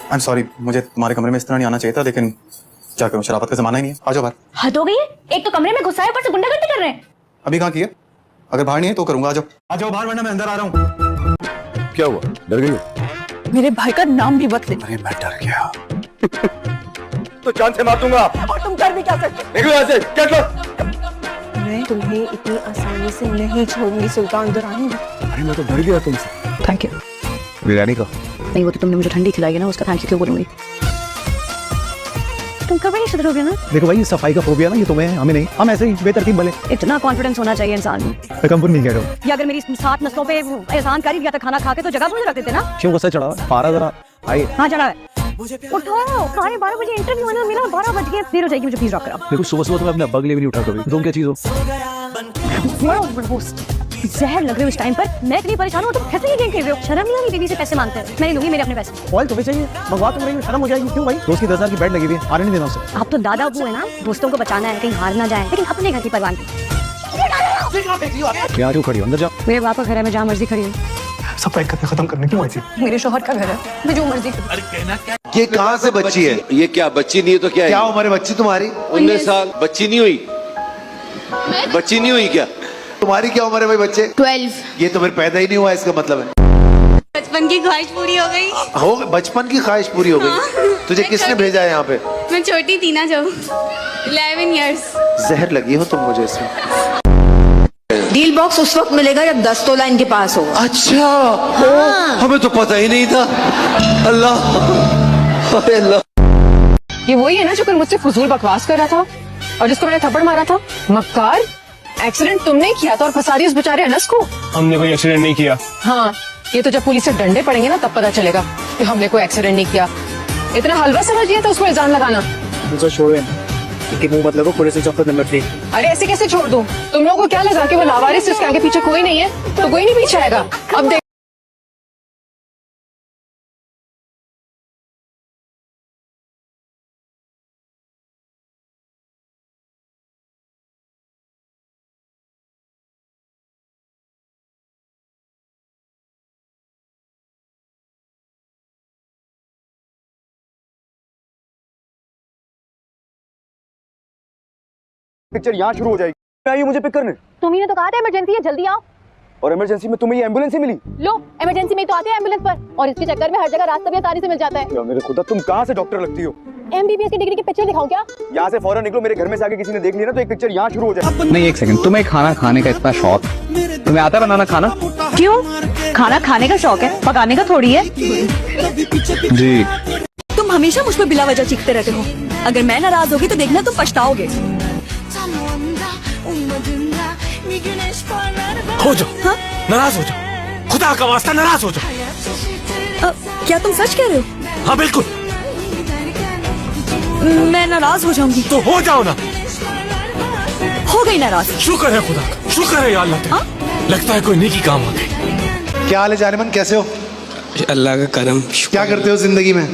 I am sorry, मुझे तुम्हारे कमरे में इस तरह नहीं आना चाहिए था, लेकिन क्या करूं, शराफत का जमाना ही नहीं है। आ जाओ बाहर। हद हो गई है, एक तो कमरे में घुसा है, ऊपर से गुंडागर्दी कर रहे हैं। अभी कहाँ की है? अगर बाहर नहीं है तो करूंगा। आ जाओ बाहर, वरना मैं अंदर आ रहा हूँ। क्या हुआ, डर गई हो? मेरे भाई का नाम भी मत ले। अरे मैं डर गया। तो जान से मार दूंगा। और तुम कर भी क्या सकते? निकलो यहाँ से, गेट लॉस्ट। मैं तुम्हें इतनी आसानी से नहीं छोड़ूंगी सुल्तान दुरानी। अरे मैं तो डर गया तुमसे। Thank you. बिरयानी का नहीं, वो तो तुमने मुझे ठंडी खिलाई है ना, उसका थैंक यू क्यों बोलूंगी? तुम कभी नहीं सुधरोगे ना? देखो भाई, सफाई का फोबिया ना ये तुम्हें है, हमें नहीं। हम ऐसे ही बेतरतीब भले। इतना कॉन्फिडेंस होना चाहिए इंसान में। तकब्बुर नहीं कह रहा हूँ। या अगर मेरी 7 नस्लों पे एहसान कर ही दिया था खाना खा के, तो जगह मुझे रख देते ना। क्यों गुस्सा चढ़ा? पारा जरा आइए। हाँ चढ़ा है। उठो, 12:30 बजे इंटरव्यू है ना मेरा, 12 बज गए, देर हो जाएगी, मुझे प्लीज ड्रॉप कराओ। देखो सुबह सुबह तो मैं अपने अब्बा के लिए भी नहीं उठा कभी। तुम क्या चीज हो? जहर लग रहे हो इस टाइम पर। मैं इतनी परेशान हूँ, तुम कैसे ये गेम खेल रहे हो? शर्म नहीं आ रही? बीवी से पैसे मांगते हैं। मैं लूंगी मेरे अपने पैसे। ऑयल तुम्हें चाहिए, मंगवा तुम रही हो, शर्म हो जाएगी। क्यों भाई? रोज की 10,000 की बेड लगी हुई है, आने नहीं देना उसे। आप तो दादा अबू है ना, दोस्तों को बचाना है, कहीं हार ना जाए, लेकिन अपने घर की परवाह नहीं। यहाँ क्यों खड़ी हो? अंदर जाओ। मेरे बाप का घर है, मैं जहाँ मर्जी खड़ी हूँ। सब पैक करके खत्म करने क्यों आई थी? मेरे शोहर का घर है, मैं जो मर्जी ये कहाँ से बच्ची है? ये क्या बच्ची नहीं है तो क्या है? क्या उम्र है बच्ची तुम्हारी? 19 साल। बच्ची नहीं हुई? बच्ची नहीं हुई क्या? तुम्हारी क्या उम्र है भाई बच्चे? 12। ये तो फिर पैदा ही नहीं हुआ, इसका मतलब है। बचपन की ख्वाहिश पूरी हो गई। हो बचपन की ख्वाहिश पूरी हो गई। तुझे किसने भेजा है यहाँ पे? मैं छोटी थी ना जब, 11 इयर्स। जहर लगी हो तुम मुझे इसमें। डील बॉक्स उस वक्त मिलेगा जब 10 तोला इनके पास होगा। अच्छा, हमें तो पता ही नहीं था। अल्लाह, अरे अल्लाह। ये वही है ना जो कल मुझसे फजूल बकवास कर रहा था और जिसको मैंने थप्पड़ मारा था? मक्कार, एक्सीडेंट तुमने किया था और फंसा दी उस बेचारे अनस को। हमने कोई एक्सीडेंट नहीं किया। हाँ, ये तो जब पुलिस से डंडे पड़ेंगे ना तब पता चलेगा कि हमने कोई एक्सीडेंट नहीं किया। इतना हलवा समझ लिया था उसको इल्जाम लगाना। मुझे छोड़े कि मुंह मत लगो, पुलिस चौखट नंबर 3। अरे ऐसे कैसे छोड़ दूं? तुम लोगों को क्या लगा कि वो लावारिस, इसके आगे पीछे कोई नहीं है तो कोई नहीं पीछे आएगा? अब देख। पिक्चर यहाँ शुरू हो जाएगी। आइए मुझे पिक करने। तुम्ही ने तो कहा था इमरजेंसी है, जल्दी आओ। और इमरजेंसी में तुम्हें ये एम्बुलेंस ही मिली? लो, इमरजेंसी में तो आते हैं एम्बुलेंस पर, और इसके चक्कर में हर जगह रास्ता भी आसानी से मिल जाता है। या मेरे खुदा, तुम कहाँ से डॉक्टर लगती हो? MBBS की डिग्री की पिक्चर दिखाऊं क्या? यहाँ से फौरन निकलो, मेरे घर में से आके किसी ने देख लिया ना तो एक पिक्चर यहाँ शुरू हो जाए। नहीं, एक सेकंड, तुम्हें खाना खाने का इतना शौक, तुम्हें आता है बनाना खाना? क्यों? खाना खाने का शौक है, पकाने का थोड़ी है। जी। तुम हमेशा मुझ पर बिला वजह चीखते रहते हो। अगर मैं नाराज होगी तो देखना तुम पछताओगे। हो जाओ, नाराज हो जाओ, खुदा का वास्ता नाराज हो जाओ। क्या तुम सच कह रहे हो? हाँ बिल्कुल। मैं नाराज हो जाऊंगी। तो हो जाओ ना। हो गई नाराज। शुक्र है खुदा का, शुक्र है या अल्लाह। लगता है कोई नेकी काम आ गई। क्या हाल है जानेमन, कैसे हो? अल्लाह का करम। क्या करते हो जिंदगी में?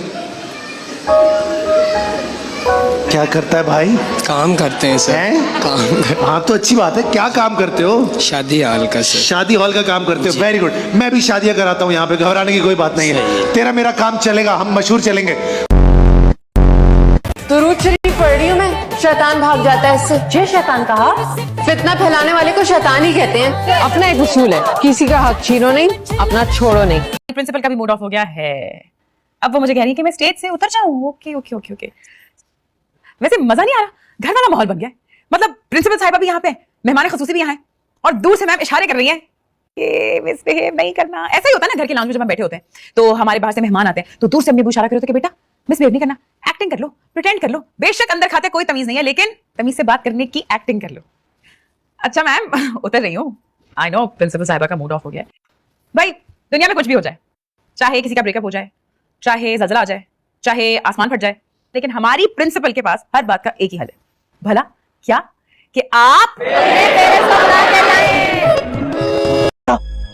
क्या करता है भाई? काम करते हैं सर। काम? हाँ तो अच्छी बात है। क्या काम करते हो? शादी हॉल का सर। शादी हॉल का काम करते हो, वेरी गुड। मैं भी शादियां कराता हूँ यहाँ पे, घबराने की कोई बात नहीं है। तेरा मेरा काम चलेगा, हम मशहूर चलेंगे। दुरूद शरीफ पढ़ रही हूँ मैं, शैतान भाग जाता है इससे। ये शैतान कहा? फितना फैलाने वाले को शैतान ही कहते हैं। अपना एक उसूल है, किसी का हक छीनो नहीं, अपना छोड़ो नहीं। प्रिंसिपल का भी मूड ऑफ हो गया है। अब वो मुझे कह रही है कि मैं स्टेज से उतर जाऊं। Okay okay okay okay. वैसे मजा नहीं आ रहा, घर वाला माहौल बन गया है। मतलब प्रिंसिपल साहिबा भी यहाँ पे, मेहमान खसूसी भी यहाँ है, और दूर से मैम इशारे कर रही हैं कि मिसबिहेव नहीं करना। ऐसा ही होता है ना घर के लाउंज में जब हम बैठे होते हैं तो हमारे बाहर से मेहमान आते हैं तो दूर से अम्मी इशारा कर रहे होते कि बेटा मिसबिहेव नहीं करना, एक्टिंग कर लो, प्रिटेंड कर लो। बेशक अंदर खाते कोई तमीज नहीं है, लेकिन तमीज से बात करने की एक्टिंग कर लो। अच्छा मैम उतर रही हूँ। आई नो प्रिंसिपल साहिबा का मूड ऑफ हो गया है। भाई दुनिया में कुछ भी हो जाए, चाहे किसी का ब्रेकअप हो जाए, चाहे ज़लज़ला आ जाए, चाहे आसमान फट जाए, लेकिन हमारी प्रिंसिपल के पास हर बात का एक ही हल है। भला क्या? कि आप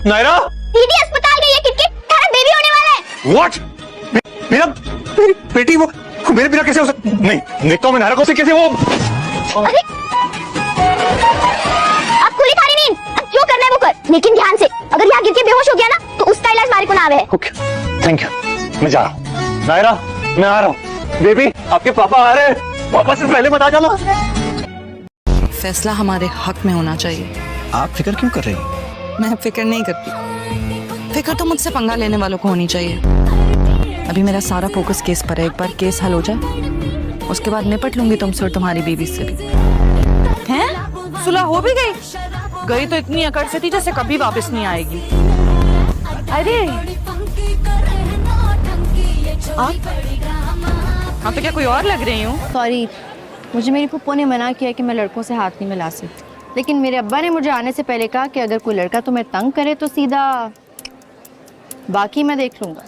नायरा दीदी अस्पताल गई है, किटकिट थारा बेबी होने वाला है। व्हाट? मेरा बेटी वो मेरे बिना कैसे हो सकता? नहीं देखता हूँ मैं नायरा को से कैसे वो। अरे अब खुली थारी नींद, अब जो करना है वो कर, लेकिन ध्यान से, अगर यहाँ गिर के बेहोश हो गया ना तो उसका इलाज मारे को नावे है। ओके थैंक यू, मैं जा रहा हूँ। नायरा मैं आ रहा हूँ। बेबी आपके पापा आ रहे हैं, पापा से पहले बता जाना। फैसला हमारे हक में होना चाहिए। आप फिक्र क्यों कर रही हैं? मैं फिक्र नहीं करती, फिक्र तो मुझसे पंगा लेने वालों को होनी चाहिए। अभी मेरा सारा फोकस केस पर है। एक बार केस हल हो जाए उसके बाद निपट लूंगी तुमसे और तुम्हारी बीवी से भी। हैं? सुलह हो भी गई? गई तो इतनी अकड़ से थी जैसे कभी वापस नहीं आएगी। अरे आप तो क्या कोई और लग रही हूँ? सॉरी, मुझे मेरी फूफो ने मना किया कि मैं लड़कों से हाथ नहीं मिला सकती, लेकिन मेरे अब्बा ने मुझे आने से पहले कहा कि अगर कोई लड़का तुम्हें तंग करे तो सीधा बाकी मैं देख लूंगा।